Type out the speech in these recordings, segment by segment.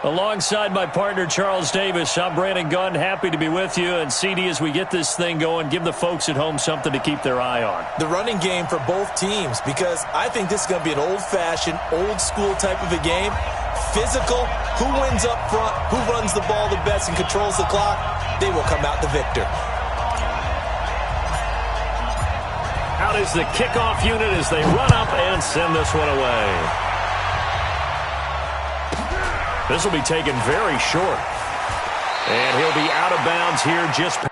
Alongside my partner, Charles Davis, I'm Brandon Gunn. Happy to be with you. And, CD, as we get this thing going, give the folks at home something to keep their eye on. The running game for both teams, because I think this is going to be an old-fashioned, old-school type of a game. Physical, who wins up front, who runs the ball the best and controls the clock, they will come out the victor. Out is the kickoff unit as they run up and send this one away. This will be taken very short. And he'll be out of bounds here just past.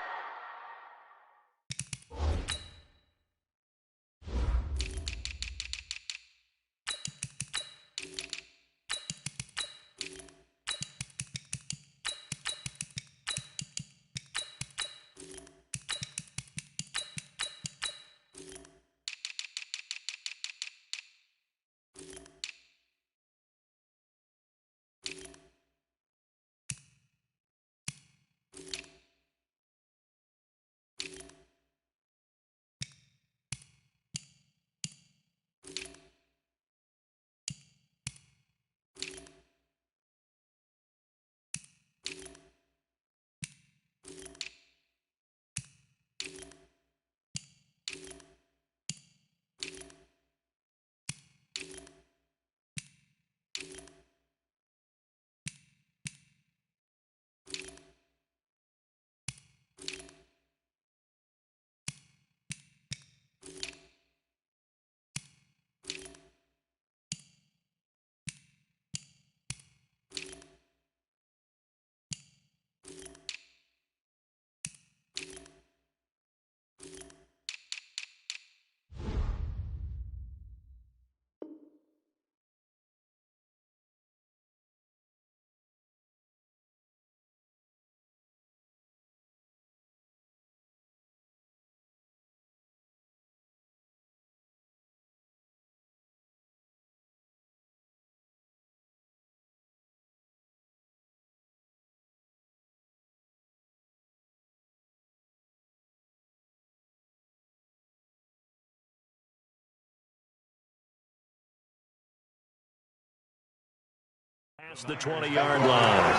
Past the 20-yard line.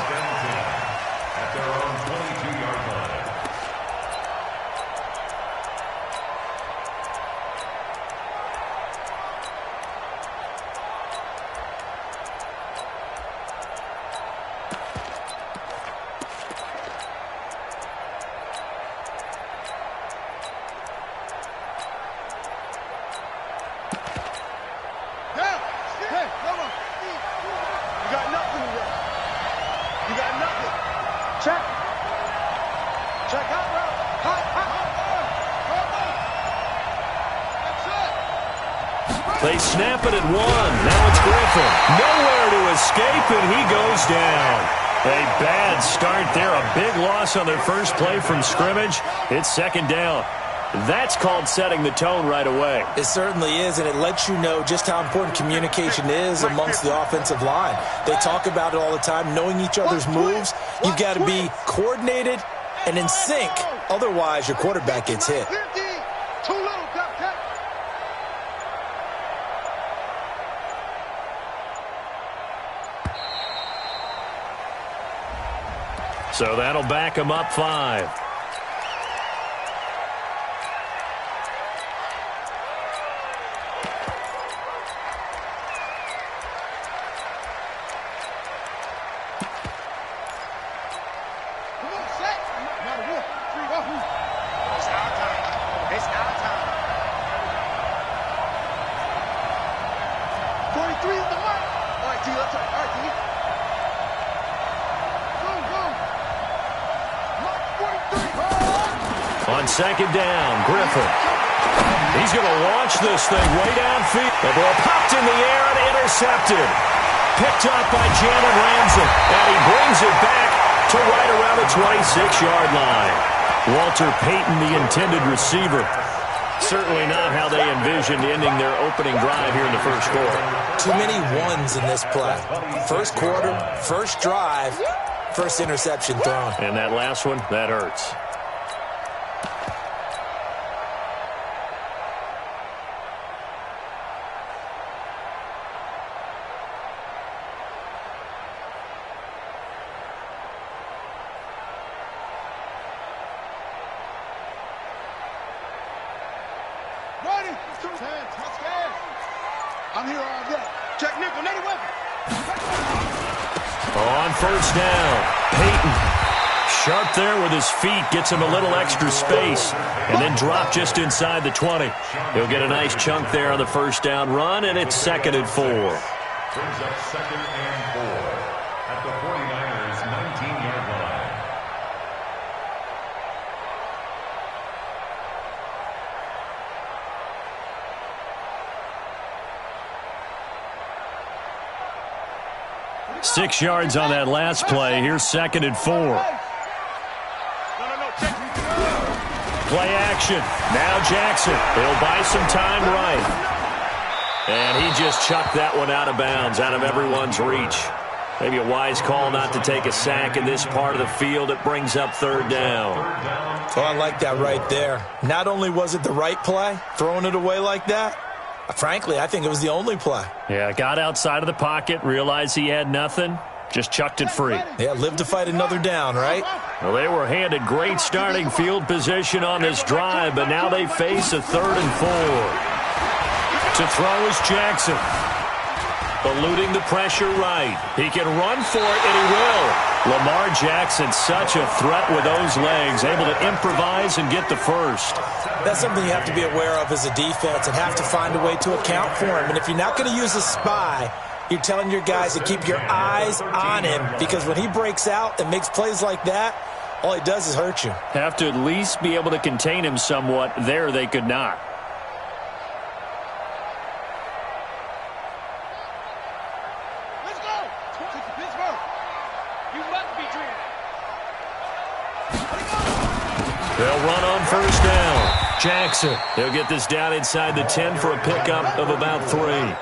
At their own 22-yard line. They snap it at one. Now it's Griffin. Nowhere to escape, and he goes down. A bad start there. A big loss on their first play from scrimmage. It's second down. That's called setting the tone right away. It certainly is, and it lets you know just how important communication is amongst the offensive line. They talk about it all the time, knowing each other's moves. You've got to be coordinated and in sync. Otherwise, your quarterback gets hit. So that'll back him up 5. On second down, Griffin. He's going to launch this thing way downfield. The ball popped in the air and intercepted. Picked up by Jalen Ramsey. And he brings it back to right around the 26-yard line. Walter Payton, the intended receiver. Certainly not how they envisioned ending their opening drive here in the first quarter. Too many ones in this play. First quarter, first drive, first interception thrown. And that last one, that hurts. I'm here all day. Check nickel, native weapon. On first down, Peyton. Sharp there with his feet, gets him a little extra space, and then drop just inside the 20. He'll get a nice chunk there on the first down run, and it's 2nd and 4. Brings up 2nd and 4 at the 49ers' 19-yard line. Six yards on that last play. Here's 2nd and 4. Play action. Now Jackson. He'll buy some time right. And he just chucked that one out of bounds, out of everyone's reach. Maybe a wise call not to take a sack in this part of the field. It brings up 3rd down. Oh, I like that right there. Not only was it the right play, throwing it away like that, frankly, I think it was the only play. Yeah, got outside of the pocket, realized he had nothing, just chucked it free. Yeah, live to fight another down, right? Well, they were handed great starting field position on this drive, but now they face a 3rd and 4. To throw is Jackson. Eluding the pressure right. He can run for it, and he will. Lamar Jackson, such a threat with those legs, able to improvise and get the first. That's something you have to be aware of as a defense and have to find a way to account for him. And if you're not going to use a spy, you're telling your guys to keep your eyes on him, because when he breaks out and makes plays like that, all he does is hurt you. Have to at least be able to contain him somewhat. There they could not. Let's go. Pittsburgh. You must be dreaming. They'll run on first down. Jackson. He'll get this down inside the 10 for a pickup of about 3. Aaron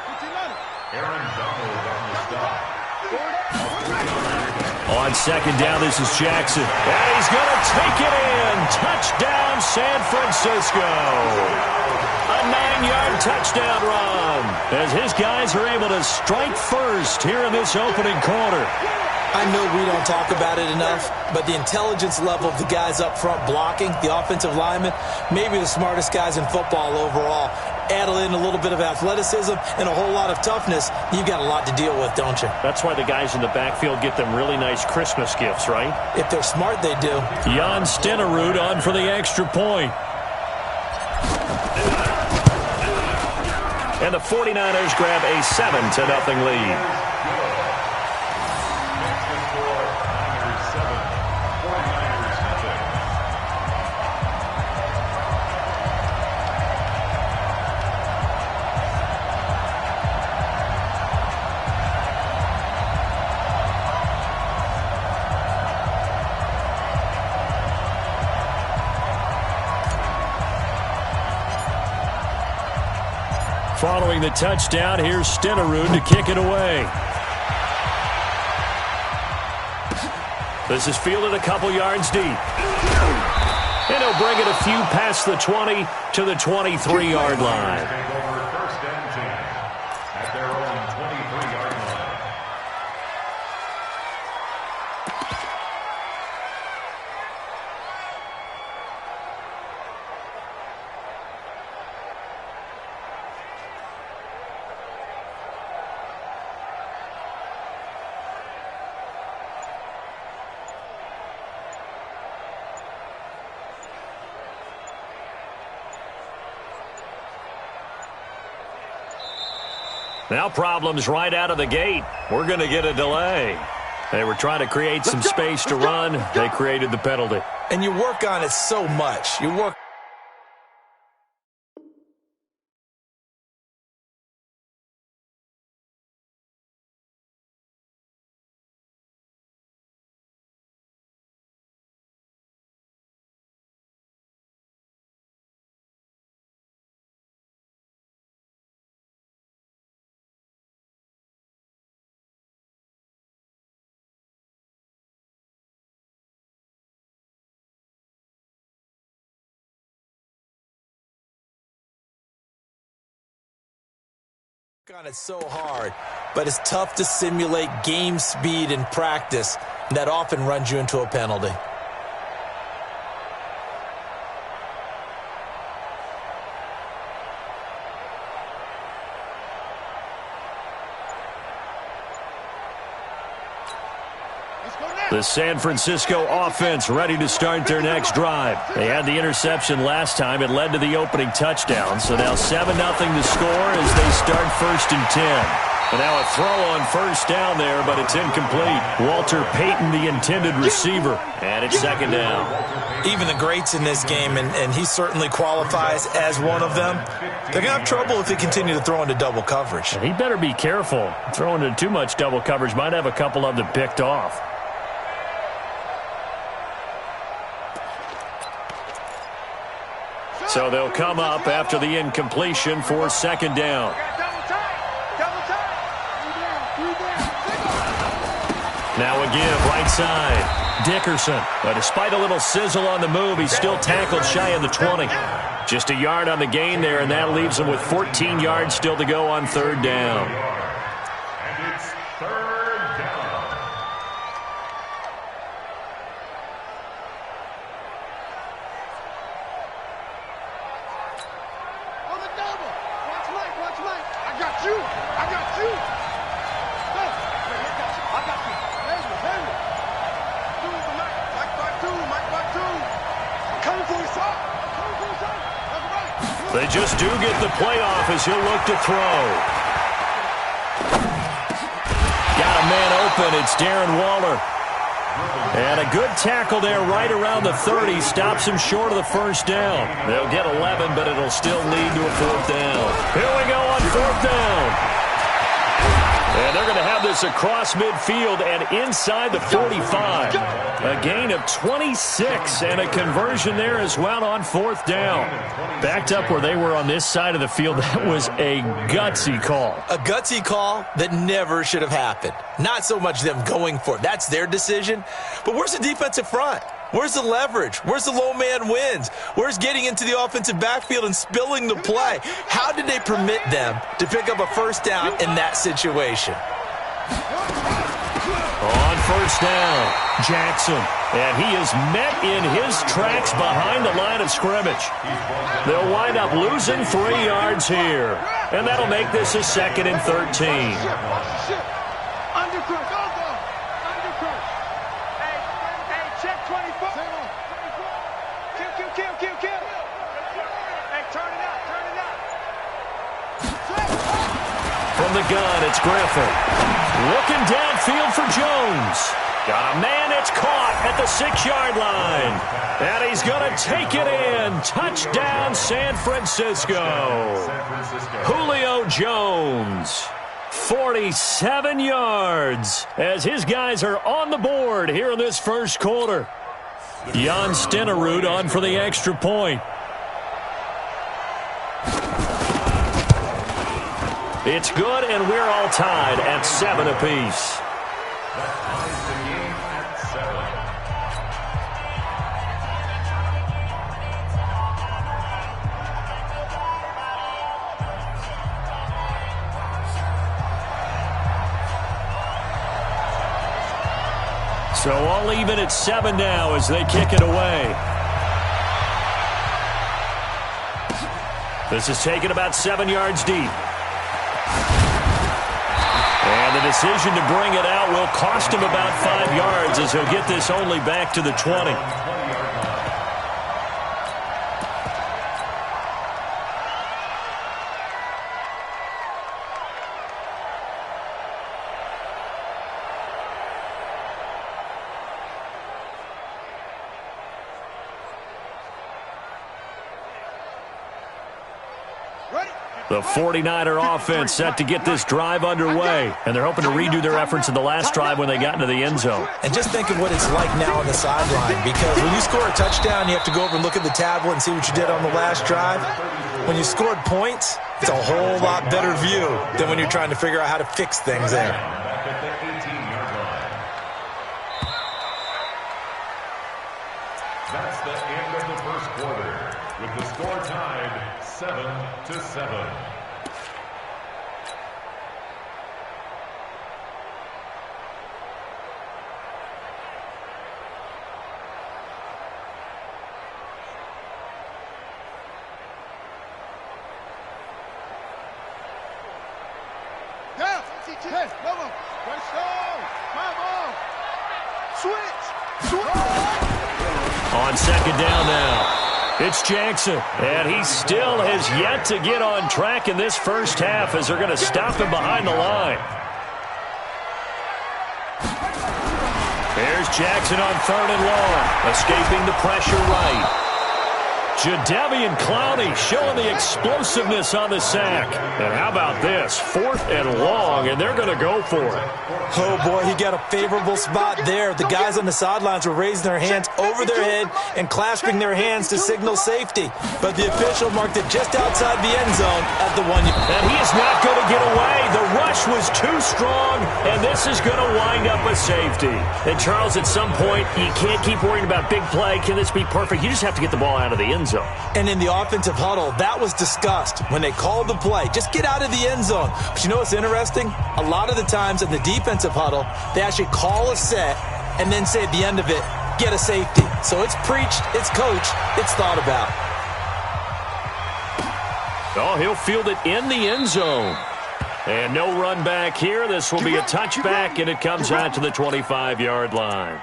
Donald on the stop. On 2nd down, this is Jackson. And he's going to take it in. Touchdown, San Francisco. A 9-yard touchdown run as his guys are able to strike first here in this opening quarter. I know we don't talk about it enough, but the intelligence level of the guys up front blocking, the offensive linemen, maybe the smartest guys in football overall. Add in a little bit of athleticism and a whole lot of toughness, you've got a lot to deal with, don't you? That's why the guys in the backfield get them really nice Christmas gifts, right? If they're smart, they do. Jan Stenerud on for the extra point. And the 49ers grab a 7-0 lead. Following the touchdown, here's Stenerud to kick it away. This is fielded a couple yards deep. And he'll bring it a few past the 20 to the 23-yard line. Take over 1st and 10 at their own 23-yard line. Now problems right out of the gate. We're going to get a delay. They were trying to create some space to run. They created the penalty. And you work on it so much. You work. On it so hard, but it's tough to simulate game speed in practice. That often runs you into a penalty. The San Francisco offense ready to start their next drive. They had the interception last time. It led to the opening touchdown. So now 7-0 to score as they start 1st and 10. And now a throw on 1st down there, but it's incomplete. Walter Payton, the intended receiver, and it's 2nd down. Even the greats in this game, and he certainly qualifies as one of them, they're going to have trouble if they continue to throw into double coverage. And he better be careful. Throwing into too much double coverage might have a couple of them picked off. So they'll come up after the incompletion for 2nd down. Now a give right side. Dickerson. But despite a little sizzle on the move, he's still tackled shy of the 20. Just a yard on the gain there, and that leaves him with 14 yards still to go on 3rd down. And it's 3rd down. On the double. Watch Mike, watch Mike. I got you. I got you. Go. I got you. Hey. Do it for Mike. Mike by two. Mike by two. I'm coming for you, son. I'm coming for you, son. That's right. They just do get the playoff as he'll look to throw. Got a man open. It's Darren Waller. And a good tackle there right around the 30. Stops him short of the 1st down. They'll get 11, but it'll still lead to a 4th down. Here we go on 4th down. And they're going to have this across midfield and inside the 45. A gain of 26 and a conversion there as well on 4th down. Backed up where they were on this side of the field. That was a gutsy call. A gutsy call that never should have happened. Not so much them going for it. That's their decision. But where's the defensive front? Where's the leverage? Where's the low man wins? Where's getting into the offensive backfield and spilling the play? How did they permit them to pick up a 1st down in that situation? On 1st down, Jackson. And he is met in his tracks behind the line of scrimmage. They'll wind up losing 3 yards here. And that'll make this a 2nd and 13. Undercut. Go. Undercut. Hey, check 24. Kill. Hey, turn it out. From the gun, it's Griffin. Looking downfield for Jones. Got a man, it's caught at the 6-yard line. And he's going to take it in. Touchdown, San Francisco. Julio Jones. 47 yards as his guys are on the board here in this 1st quarter. Jan Stenerud on for the extra point. It's good, and we're all tied at 7 apiece. That ties the game at 7. So all even at 7 now as they kick it away. This is taken about 7 yards deep. And the decision to bring it out will cost him about 5 yards as he'll get this only back to the 20. The 49er offense set to get this drive underway, and they're hoping to redo their efforts in the last drive when they got into the end zone. And just think of what it's like now on the sideline, because when you score a touchdown, you have to go over and look at the tablet and see what you did on the last drive. When you scored points, it's a whole lot better view than when you're trying to figure out how to fix things there. Back at the 18-yard line. That's the end of the 1st quarter, with the score tied 7-7. Hey, vamos. Switch. On second down now. It's Jackson, and he still has yet to get on track in this first half as they're going to stop him behind the line. There's Jackson on 3rd and long, escaping the pressure right. Jadeveon Clowney showing the explosiveness on the sack. And how about this? 4th and long, and they're going to go for it. Oh, boy, he got a favorable spot there. The guys on the sidelines were raising their hands over their head and clasping their hands to signal safety. But the official marked it just outside the end zone at the 1 yard. And he is not going to get away. The rush was too strong, and this is going to wind up a safety. And, Charles, at some point, you can't keep worrying about big play. Can this be perfect? You just have to get the ball out of the end zone. And in the offensive huddle, that was discussed when they called the play. Just get out of the end zone. But you know what's interesting? A lot of the times in the defensive huddle, they actually call a set and then say at the end of it, get a safety. So it's preached, it's coached, it's thought about. Oh, he'll field it in the end zone. And no run back here. This will be a touchback, and it comes out to the 25-yard line.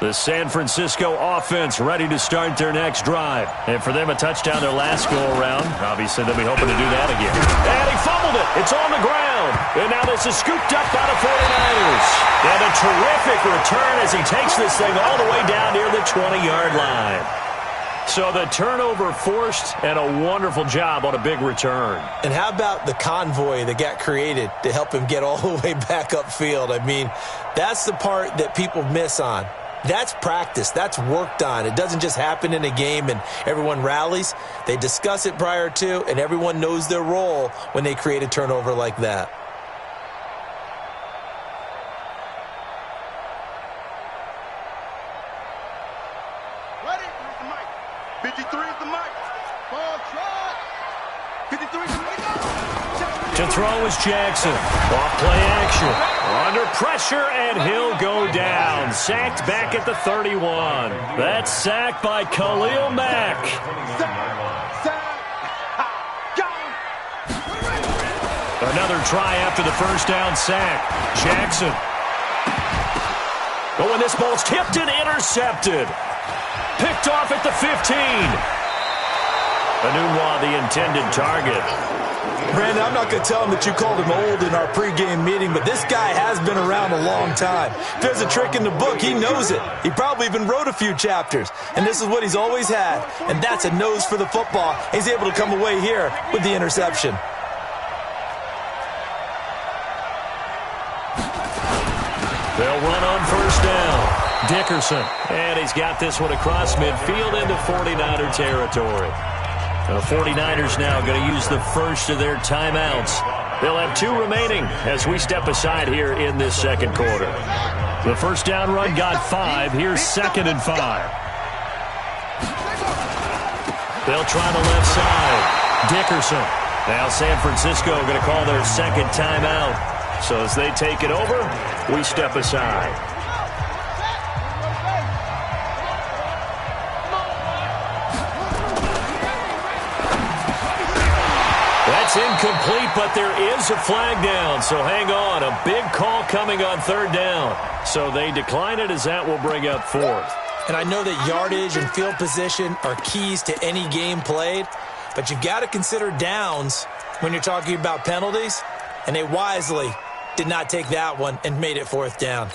The San Francisco offense ready to start their next drive. And for them, a touchdown their last go-around. Obviously, they'll be hoping to do that again. And he fumbled it. It's on the ground. And now this is scooped up by the 49ers. And a terrific return as he takes this thing all the way down near the 20-yard line. So the turnover forced, and a wonderful job on a big return. And how about the convoy that got created to help him get all the way back upfield? I mean, that's the part that people miss on. That's practice. That's worked on. It doesn't just happen in a game and everyone rallies. They discuss it prior to, and everyone knows their role when they create a turnover like that. Ready? Where's the mic? 53 is the mic. Ball try. 53 is the mic. To throw is Jackson. Off play action. Under pressure, and he'll go down. Sacked back at the 31. That's sacked by Khalil Mack. Another try after the first down sack. Jackson. Oh, and this ball's tipped and intercepted. Picked off at the 15. Anunwa, the intended target. Brandon, I'm not going to tell him that you called him old in our pregame meeting, but this guy has been around a long time. If there's a trick in the book, he knows it. He probably even wrote a few chapters, and this is what he's always had, and that's a nose for the football. He's able to come away here with the interception. They'll run on first down. Dickerson, and he's got this one across midfield into 49er territory. The 49ers now going to use the first of their timeouts. They'll have 2 remaining as we step aside here in this second quarter. The first down run got 5. Here's 2nd and 5. They'll try the left side. Dickerson. Now San Francisco going to call their second timeout. So as they take it over, we step aside. That's incomplete, but there is a flag down, so hang on. A big call coming on 3rd down. So they decline it as that will bring up 4th. And I know that yardage and field position are keys to any game played, but you've got to consider downs when you're talking about penalties, and they wisely did not take that one and made it 4th down.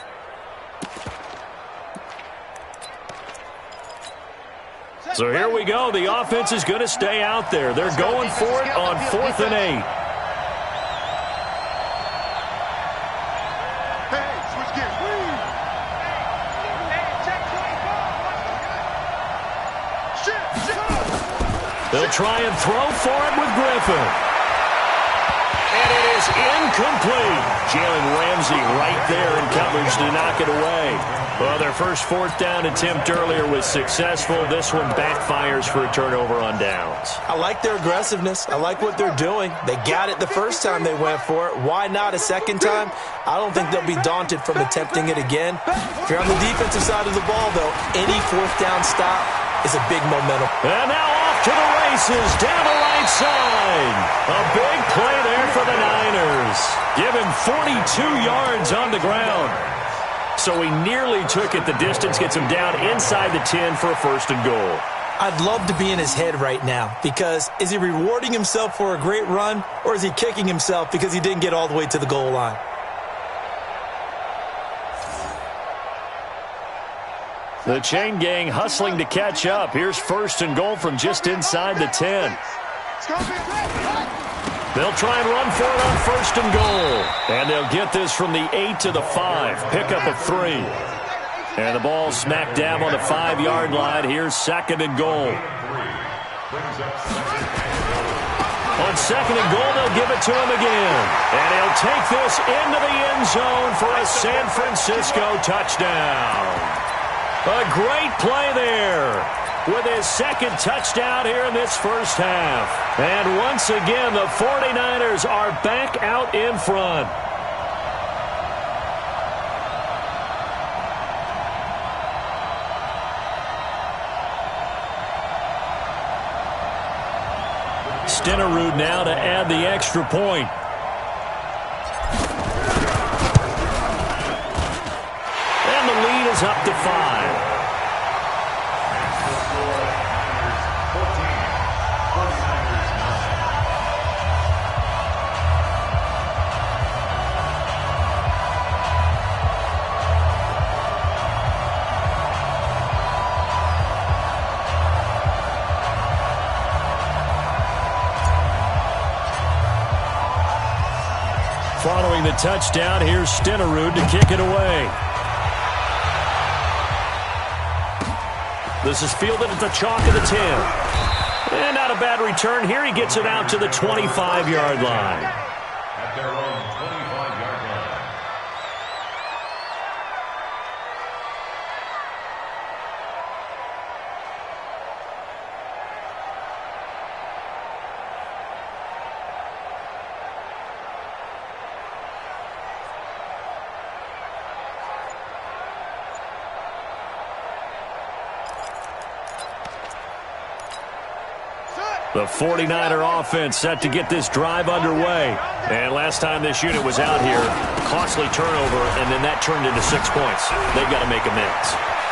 So here we go. The offense is going to stay out there. They're going for it on 4th and 8. Hey, switch gears. They'll try and throw for it with Griffin. And it is incomplete. Jalen Ramsey right there in coverage to knock it away. Well, their first fourth down attempt earlier was successful. This one backfires for a turnover on downs. I like their aggressiveness. I like what they're doing. They got it the first time they went for it. Why not a second time? I don't think they'll be daunted from attempting it again. If you're on the defensive side of the ball, though, any fourth down stop is a big momentum. And now off to the races, down the right side. A big play there for the Niners. Give him 42 yards on the ground. So he nearly took it the distance, gets him down inside the 10 for a first and goal. I'd love to be in his head right now because is he rewarding himself for a great run or is he kicking himself because he didn't get all the way to the goal line? The chain gang hustling to catch up. Here's first and goal from just inside the 10. They'll try and run for it on first and goal. And they'll get this from the 8 to the 5. Pickup of 3. And the ball smack dab on the 5-yard line. Here's second and goal. On second and goal, they'll give it to him again. And he'll take this into the end zone for a San Francisco touchdown. A great play there with his second touchdown here in this first half. And once again, the 49ers are back out in front. Stenerud now to add the extra point. And the lead is up to 5. Following the touchdown, here's Stenerud to kick it away. This is fielded at the chalk of the 10. And not a bad return here. He gets it out to the 25-yard line. At their own 25-yard line. The 49er offense set to get this drive underway. And last time this unit was out here, costly turnover, and then that turned into 6 points. They've got to make amends.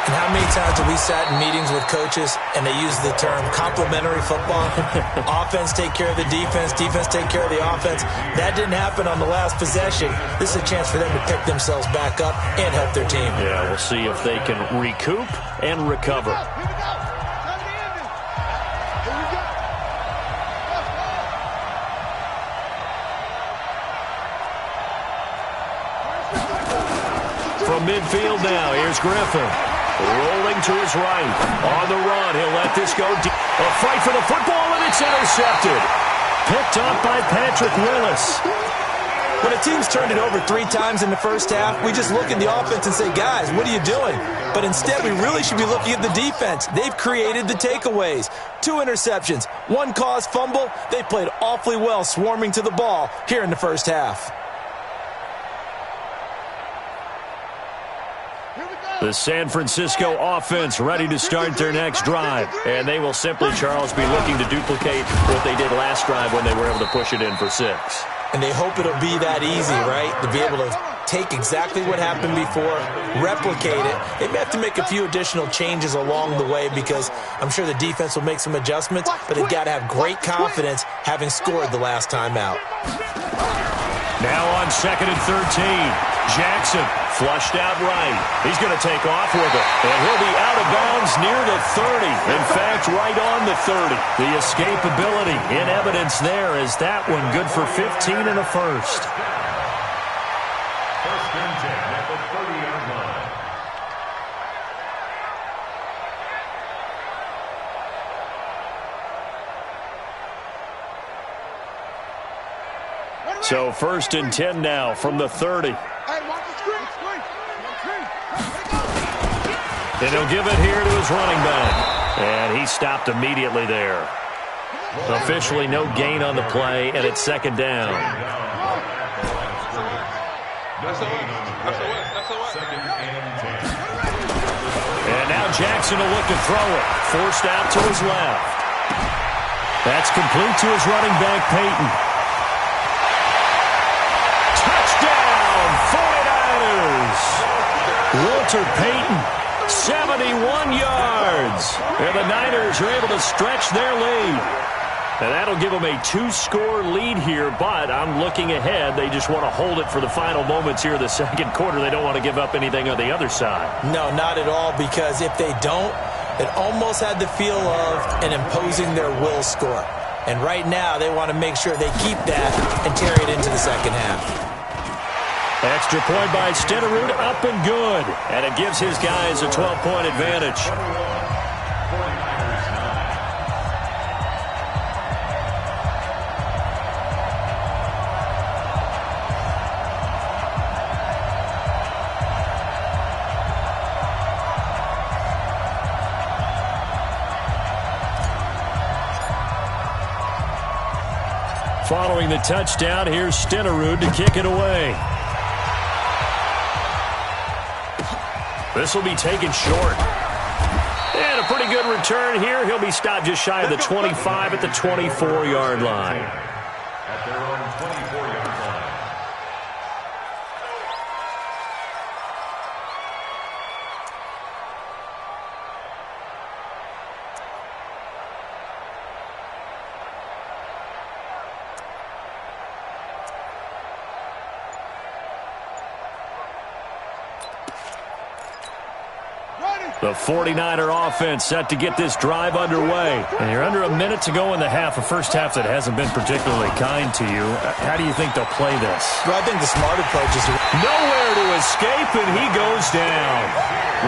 And how many times have we sat in meetings with coaches and they use the term complementary football? Offense take care of the defense, defense take care of the offense. That didn't happen on the last possession. This is a chance for them to pick themselves back up and help their team. Yeah, we'll see if they can recoup and recover. From midfield now, here's Griffin. Rolling to his right. On the run, he'll let this go deep. A fight for the football, and it's intercepted. Picked up by Patrick Willis. When a team's turned it over 3 times in the first half, we just look at the offense and say, guys, what are you doing? But instead, we really should be looking at the defense. They've created the takeaways. 2 interceptions, 1 caused fumble. They played awfully well swarming to the ball here in the first half. The San Francisco offense ready to start their next drive. And they will simply, Charles, be looking to duplicate what they did last drive when they were able to push it in for 6. And they hope it'll be that easy, right? To be able to take exactly what happened before, replicate it. They may have to make a few additional changes along the way because I'm sure the defense will make some adjustments, but they've got to have great confidence having scored the last time out. Now on 2nd and 13. Jackson flushed out right. He's going to take off with it. And he'll be out of bounds near the 30. In fact, right on the 30. The escapability in evidence there is that one good for 15 and a first. First and 10 at the 30-yard line. So 1st and 10 now from the 30. Hey, watch the screen. And he'll give it here to his running back. And he stopped immediately there. Officially no gain on the play, and it's 2nd down. And now Jackson will look to throw it. Forced out to his left. That's complete to his running back, Peyton. Touchdown, 49ers! Walter Payton, 71 yards. And the Niners are able to stretch their lead. And that'll give them a 2-score lead here, but I'm looking ahead. They just want to hold it for the final moments here in the 2nd quarter. They don't want to give up anything on the other side. No, not at all, because if they don't, it almost had the feel of an imposing their will score. And right now, they want to make sure they keep that and carry it into the 2nd half. Extra point by Stenerud, up and good. And it gives his guys a 12-point advantage. Following the touchdown, here's Stenerud to kick it away. This will be taken short. And a pretty good return here. He'll be stopped just shy of the 25 at the 24-yard line. At their own 24-yard line. The 49er offense set to get this drive underway. And you're under a minute to go in the half, a first half that hasn't been particularly kind to you. How do you think they'll play this? Well, I think the smart approach is nowhere to escape, and he goes down.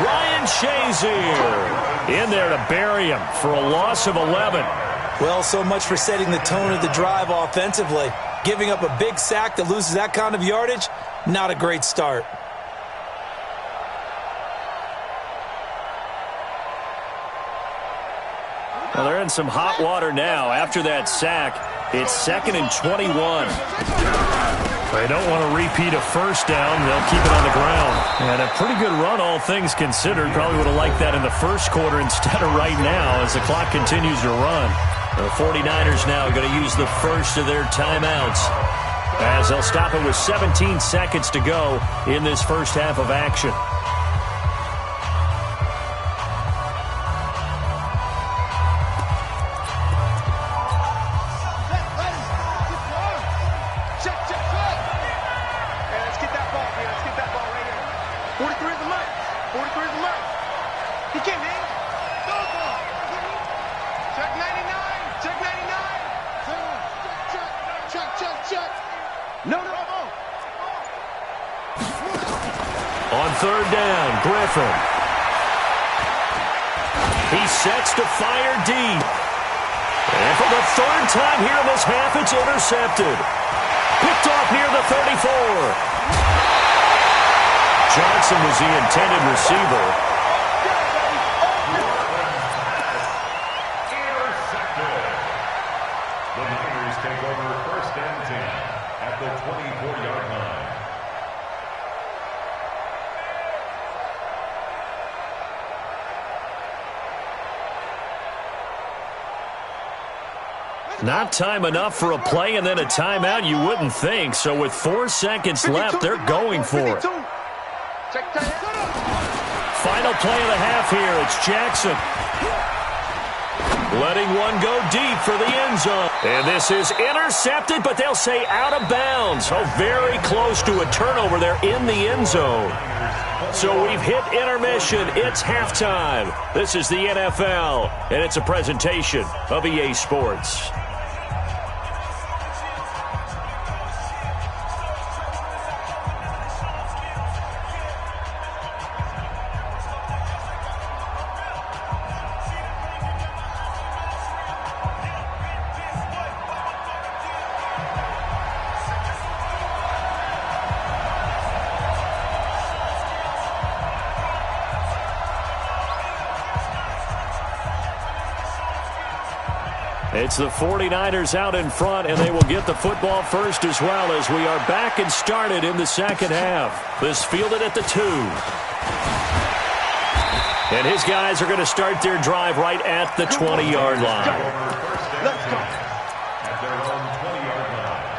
Ryan Shazier in there to bury him for a loss of 11. well, so much for setting the tone of the drive offensively. Giving up a big sack that loses that kind of yardage, not a great start. Well, they're in some hot water now. After that sack, it's 2nd and 21. They don't want to repeat a first down. They'll keep it on the ground. And a pretty good run, all things considered. Probably would have liked that in the first quarter instead of right now as the clock continues to run. The 49ers now are going to use the first of their timeouts as they'll stop it with 17 seconds to go in this first half of action. On third down, Griffin. He sets to fire deep. And for the third time here in this half, it's intercepted. Picked off near the 34. Johnson was the intended receiver. Intercepted. The Niners take over 1st and 10 at the 24-yard line. Not time enough for a play and then a timeout, you wouldn't think. So with 4 seconds left, they're going for it. Final play of the half here. It's Jackson. Letting one go deep for the end zone. And this is intercepted, but they'll say out of bounds. So very close to a turnover there in the end zone. So we've hit intermission. It's halftime. This is the NFL, and it's a presentation of EA Sports. It's the 49ers out in front, and they will get the football first as well as we are back and started in the second half. This fielded at the 2. And his guys are going to start their drive right at the 20-yard line. Let's go. At their own 20-yard line.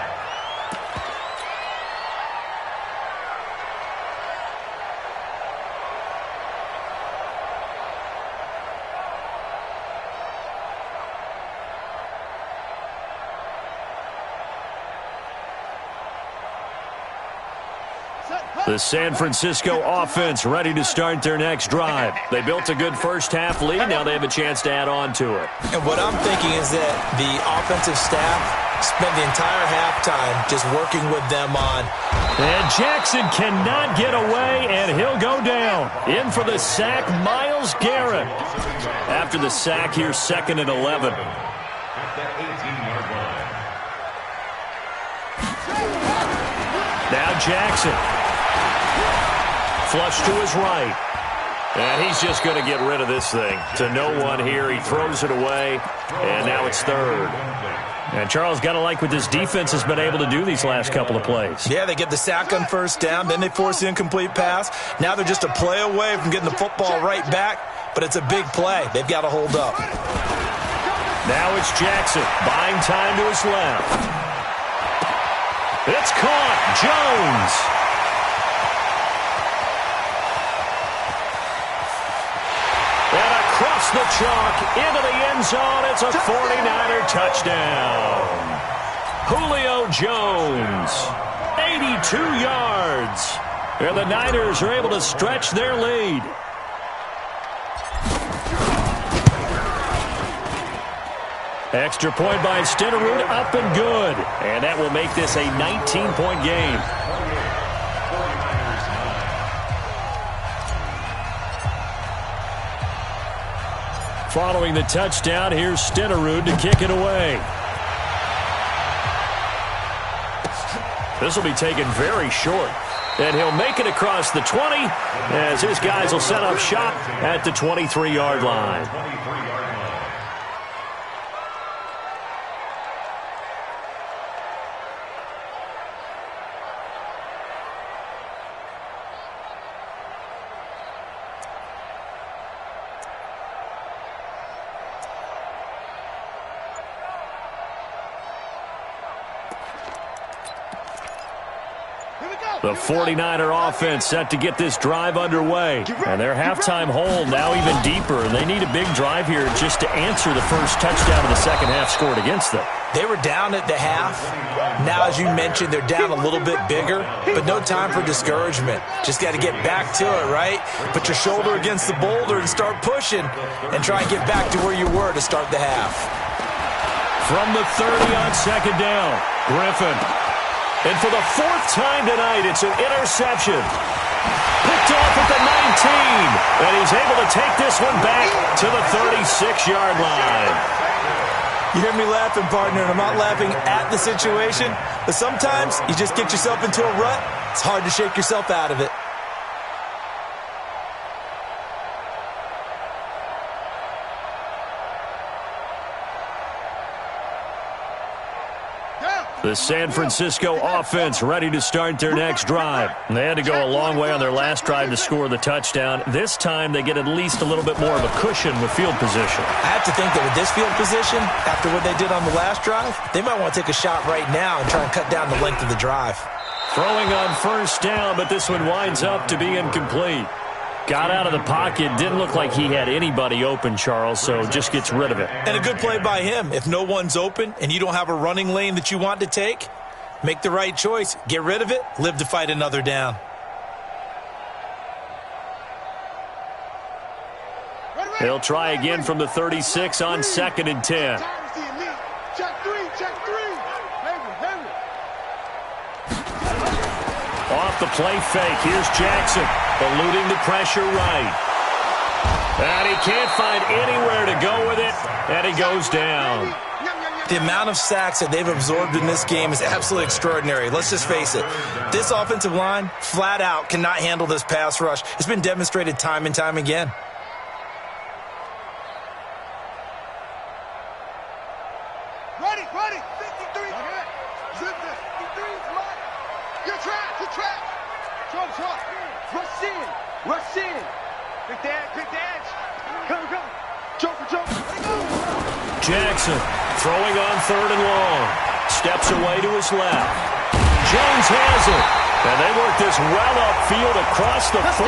The San Francisco offense ready to start their next drive. They built a good first-half lead. Now they have a chance to add on to it. And what I'm thinking is that the offensive staff spent the entire halftime just working with them on. And Jackson cannot get away, and he'll go down. In for the sack, Myles Garrett. After the sack, here's 2nd and 11. At the 18-yard line. Now Jackson. Flush to his right. And he's just going to get rid of this thing. To no one here. He throws it away. And now it's 3rd. And Charles, got to like what this defense has been able to do these last couple of plays. Yeah, they get the sack on first down. Then they force the incomplete pass. Now they're just a play away from getting the football right back. But it's a big play. They've got to hold up. Now it's Jackson. Buying time to his left. It's caught. Jones. And across the chalk into the end zone. It's a 49er touchdown. Julio Jones, 82 yards. And the Niners are able to stretch their lead. Extra point by Stenerud, up and good. And that will make this a 19-point game. Following the touchdown, here's Stenerud to kick it away. This will be taken very short. And he'll make it across the 20 as his guys will set up shop at the 23-yard line. The 49er offense set to get this drive underway. And their halftime hole now even deeper. They need a big drive here just to answer the first touchdown of the second half scored against them. They were down at the half. Now, as you mentioned, they're down a little bit bigger, but no time for discouragement. Just got to get back to it, right? Put your shoulder against the boulder and start pushing and try and get back to where you were to start the half. From the 30 on second down, Griffin. And for the 4th time tonight, it's an interception. Picked off at the 19. And he's able to take this one back to the 36-yard line. You hear me laughing, partner, and I'm not laughing at the situation. But sometimes you just get yourself into a rut. It's hard to shake yourself out of it. The San Francisco offense ready to start their next drive. They had to go a long way on their last drive to score the touchdown. This time they get at least a little bit more of a cushion with field position. I have to think that with this field position, after what they did on the last drive, they might want to take a shot right now and try and cut down the length of the drive. Throwing on first down, but this one winds up to be incomplete. Got out of the pocket, didn't look like he had anybody open, Charles, so just gets rid of it. And a good play by him. If no one's open and you don't have a running lane that you want to take, make the right choice. Get rid of it, live to fight another down. He'll try again from the 36 on 2nd and 10. Check three. Off the play fake, here's Jackson, eluding the pressure right. And he can't find anywhere to go with it, and he goes down. The amount of sacks that they've absorbed in this game is absolutely extraordinary. Let's just face it. This offensive line, flat out, cannot handle this pass rush. It's been demonstrated time and time again. Ready, 53. Zip this. 53 is mine. You're trapped. Trump. Rush in. Quick dash. Come. Joker. Jackson throwing on 3rd and long. Steps away to his left. Jones has it. And they work this well upfield across the 45.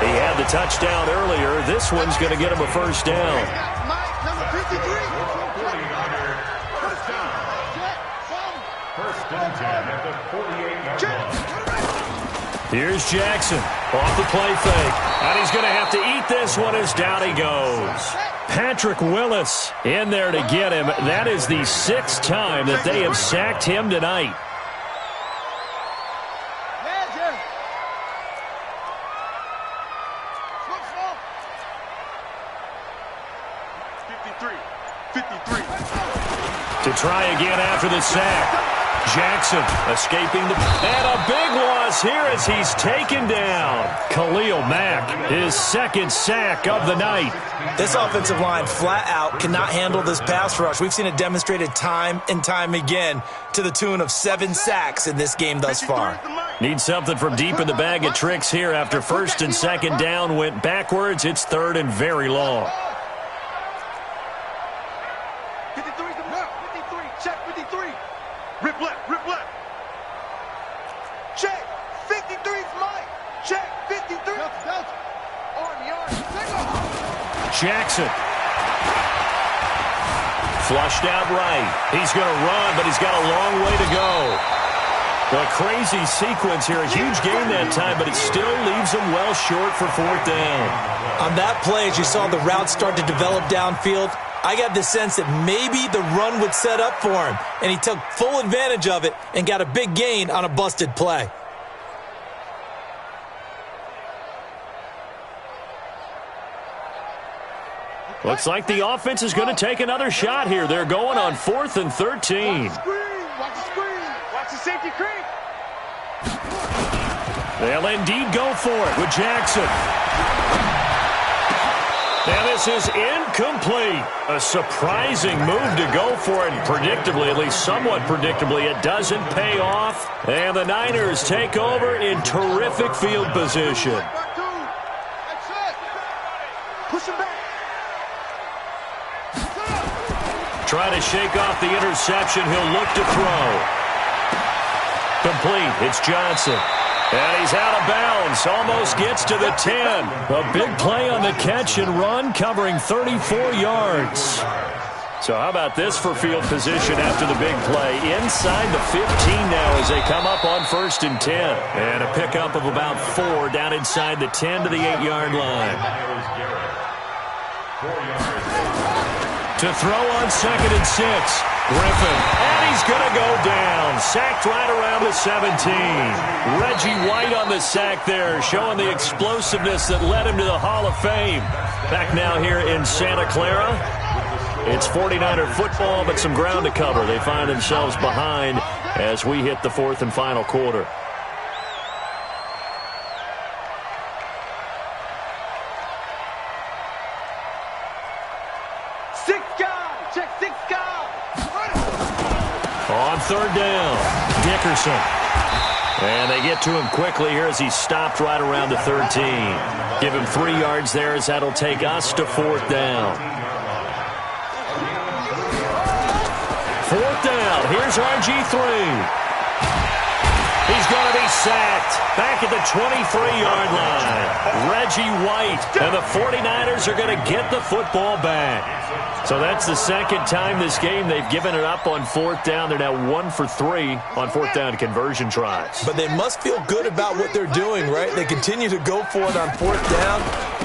He had the touchdown earlier. This one's going to get him a first down. Mike, number 53. First and 10 at the 48-yard line. Here's Jackson off the play fake. And he's going to have to eat this one as down he goes. Patrick Willis in there to get him. That is the 6th time that they have sacked him tonight. To try again after the sack. Jackson escaping the... And a big loss here as he's taken down. Khalil Mack, his 2nd sack of the night. This offensive line flat out cannot handle this pass rush. We've seen it demonstrated time and time again to the tune of 7 sacks in this game thus far. Need something from deep in the bag of tricks here after 1st and 2nd down went backwards. It's 3rd and very long. 53 is the mark. 53. Check 53. Rip left. Check. 53 is Mike. Check. 53. Army. Jackson. Flushed out right. He's going to run, but he's got a long way to go. A crazy sequence here. A huge game that time, but it still leaves him well short for 4th down. On that play, as you saw the route start to develop downfield, I got the sense that maybe the run would set up for him, and he took full advantage of it and got a big gain on a busted play. Looks like the offense is going to take another shot here. They're going on 4th and 13. Watch the screen. Watch the safety creep. They'll indeed go for it with Jackson. Now this is incomplete. A surprising move to go for it. Predictably, at least somewhat predictably, it doesn't pay off. And the Niners take over in terrific field position. That's it. Push him back. Trying to shake off the interception. He'll look to throw. Complete. It's Johnson. And he's out of bounds. Almost gets to the 10. A big play on the catch and run, covering 34 yards. So how about this for field position after the big play? Inside the 15 now as they come up on 1st and 10. And a pickup of about 4 down inside the 10 to the 8-yard line. To throw on 2nd and 6. Griffin. And he's going to go down. Sacked right around the 17. Reggie White on the sack there, showing the explosiveness that led him to the Hall of Fame. Back now here in Santa Clara. It's 49er football, but some ground to cover. They find themselves behind as we hit the 4th and final quarter. On 3rd down, Dickerson. And they get to him quickly here as he's stopped right around the 13. Give him 3 yards there as that'll take us to 4th down. 4th down, here's RG3. He's going to be sacked back at the 23-yard line. Reggie White, and the 49ers are going to get the football back. So that's the 2nd time this game they've given it up on 4th down. They're now 1 for 3 on 4th down conversion tries. But they must feel good about what they're doing, right? They continue to go for it on 4th down.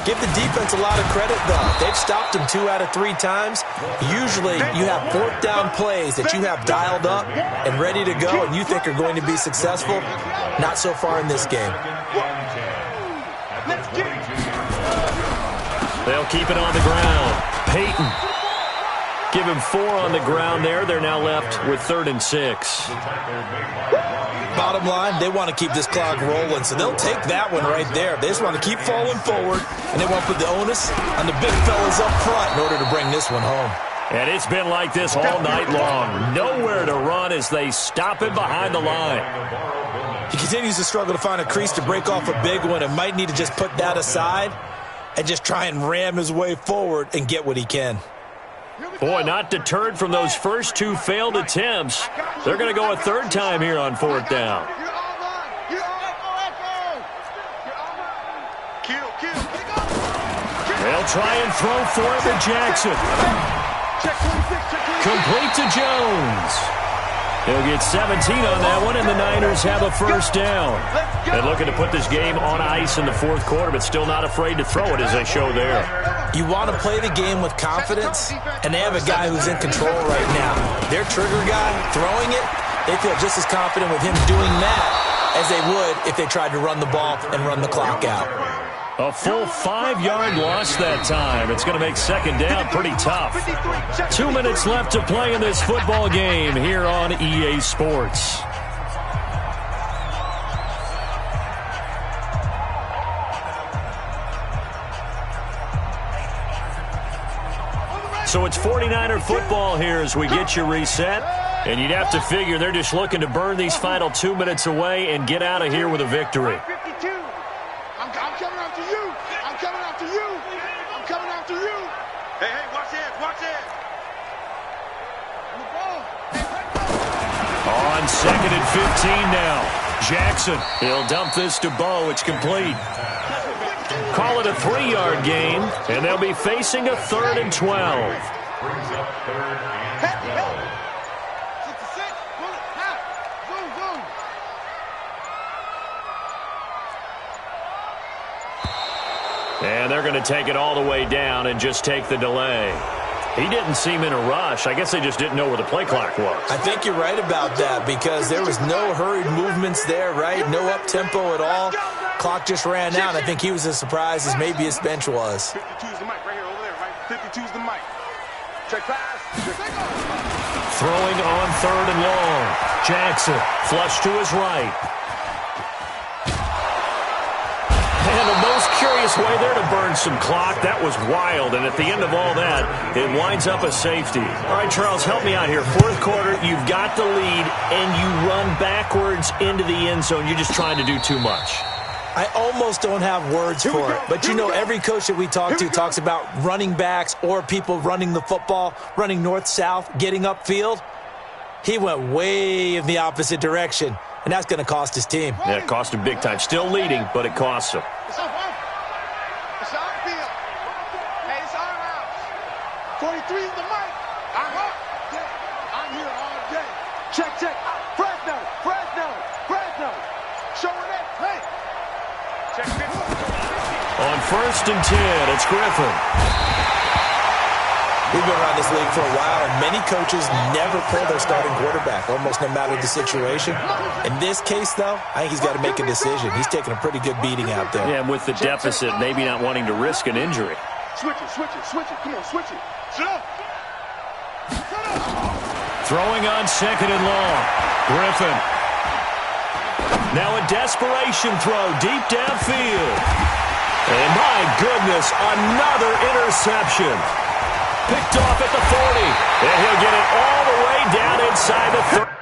Give the defense a lot of credit, though. They've stopped them 2 out of 3 times. Usually you have 4th down plays that you have dialed up and ready to go and you think are going to be successful. Not so far in this game. They'll keep it on the ground. Peyton. Give him 4 on the ground there. They're now left with 3rd and 6. Bottom line, they want to keep this clock rolling, so they'll take that one right there. They just want to keep falling forward, and they want to put the onus on the big fellas up front in order to bring this one home. And it's been like this all night long. Nowhere to run as they stop him behind the line. He continues to struggle to find a crease to break off a big one and might need to just put that aside and just try and ram his way forward and get what he can. Boy, not deterred from those first two failed attempts. They're going to go a third time here on fourth down. They'll try and throw for it to Jackson. Complete to Jones. He'll get 17 on that one, and the Niners have a first down. They're looking to put this game on ice in the fourth quarter, but still not afraid to throw it as they show there. You want to play the game with confidence, and they have a guy who's in control right now. Their trigger guy throwing it, they feel just as confident with him doing that as they would if they tried to run the ball and run the clock out. A full 5-yard loss that time. It's going to make second down pretty tough. 2 minutes left to play in this football game here on EA Sports. So it's 49er football here as we get you reset. And you'd have to figure they're just looking to burn these final 2 minutes away and get out of here with a victory. I'm coming after you. I'm coming after you. I'm coming after you. Hey, watch it. Watch it. On second and 15 now. Jackson, he'll dump this to Bo. It's complete. Call it a 3-yard gain, and they'll be facing a 3rd and 12. Brings up 3rd and 12. 66. Boom, boom. And they're going to take it all the way down and just take the delay. He didn't seem in a rush. I guess they just didn't know where the play clock was. I think you're right about that because there was no hurried movements there, right? No up-tempo at all. Clock just ran out. I think he was as surprised as maybe his bench was. 52's the mic right here, over there, right? 52's the mic. Check pass. Throwing on 3rd and long. Jackson, flush to his right. And the most curious way there to burn some clock. That was wild. And at the end of all that, it winds up a safety. All right, Charles, help me out here. Fourth quarter, you've got the lead, and you run backwards into the end zone. You're just trying to do too much. I almost don't have words for it. But, you know, every coach that we talk to talks about running backs or people running the football, running north-south, getting upfield. He went way in the opposite direction, and that's going to cost his team. Yeah, it cost him big time. Still leading, but it costs him. It's our field. Hey, it's our house. 43 is the mic. I'm up. I'm here all day. Check. Fresno. Showing it. Hey. Check 50. On 1st and 10, it's Griffin. We've been around this league for a while, and many coaches never pull their starting quarterback, almost no matter the situation. In this case, though, I think he's got to make a decision. He's taking a pretty good beating out there. Yeah, and with the deficit, maybe not wanting to risk an injury. Switch it. Come on, switch it. Shut up. Throwing on 2nd and long. Griffin. Now a desperation throw deep downfield. And my goodness, another interception. Picked off at the 40. And he'll get it all the way down inside the 30.